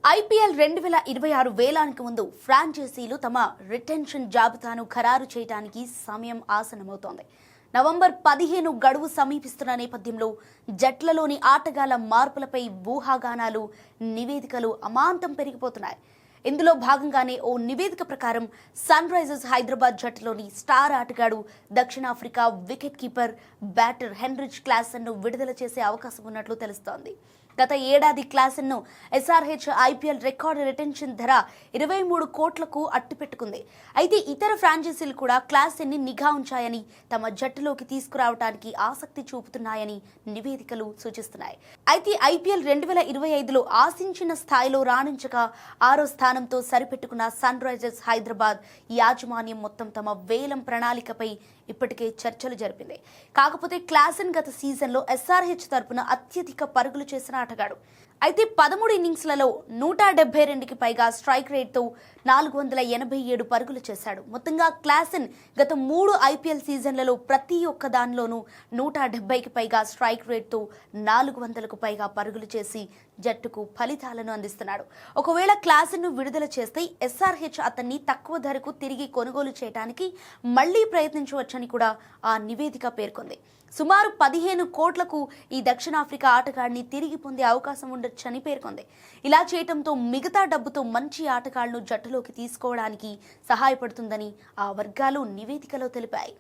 IPL 2026 వేలానికి ముందు ఫ్రాంచైజీలు తమ retention జాబితాను ఖరారు చేయడానికి సమయం ఆసన్నమవుతోంది. నవంబర్ 15 గడువు సమీపిస్తున్న నేపథ్యంలో జట్లలోని ఆటగాళ్ల మార్పులపై ఊహాగానాలు, నివేదికలు అమాంతం పెరిగిపోతున్నాయి. ఇందులో భాగంగానే ఓ నివేదిక ప్రకారం సన్ రైజర్స్ హైదరాబాద్ జట్టులోని స్టార్ ఆటగాడు దక్షిణాఫ్రికా వికెట్ కీపర్ బ్యాటర్ హెన్రిచ్ క్లాసెన్ను విడుదల చేసే అవకాశం ఉన్నట్లు తెలుస్తోంది. గత ఏడాది క్లాసెన్ను ఎస్ఆర్హెచ్ ఐపీఎల్ రికార్డు రిటెన్షన్ ధర 23 కోట్లకు అట్టిపెట్టుకుంది. అయితే ఇతర ఫ్రాంచైజీలు కూడా క్లాసెన్ని నిఘా ఉంచాయని, తమ జట్టులోకి తీసుకురావడానికి ఆసక్తి చూపుతున్నాయని నివేదికలు సూచిస్తున్నాయి. అయితే ఐపీఎల్ 2025లో ఆశించిన స్థాయిలో రాణించక 6వ స్థానంతో సరిపెట్టుకున్న సన్ రైజర్స్ హైదరాబాద్ యాజమాన్యం మొత్తం తమ వేలం ప్రణాళికపై ఇప్పటికే చర్చలు జరిపింది. కాకపోతే క్లాసెన్ గత సీజన్లో ఎస్ఆర్హెచ్ తరపున అత్యధిక పరుగులు చేసిన ఆటగాడు. అయితే 13 ఇన్నింగ్స్లలో 172కి పైగా స్ట్రైక్ రేట్తో 487 పరుగులు చేశాడు. మొత్తంగా క్లాసెన్ గత 3 ఐపీఎల్ సీజన్లలో ప్రతి ఒక్క దానిలోనూ 170కి పైగా స్ట్రైక్ రేట్తో 400కు పైగా పరుగులు చేసి జట్టుకు ఫలితాలను అందిస్తున్నాడు. ఒకవేళ క్లాసెన్ను విడుదల చేస్తే ఎస్ఆర్హెచ్ అతన్ని తక్కువ ధరకు తిరిగి కొనుగోలు చేయడానికి మళ్లీ ప్రయత్నించవచ్చని కూడా ఆ నివేదిక పేర్కొంది. సుమారు 15 కోట్లకు ఈ దక్షిణాఫ్రికా ఆటగాడిని తిరిగి పొందే అవకాశం ఉండొచ్చని పేర్కొంది. ఇలా చేయడంతో మిగతా డబ్బుతో మంచి ఆటగాళ్లను జట్టులోకి తీసుకోవడానికి సహాయపడుతుందని ఆ వర్గాలు నివేదికలో తెలిపాయి.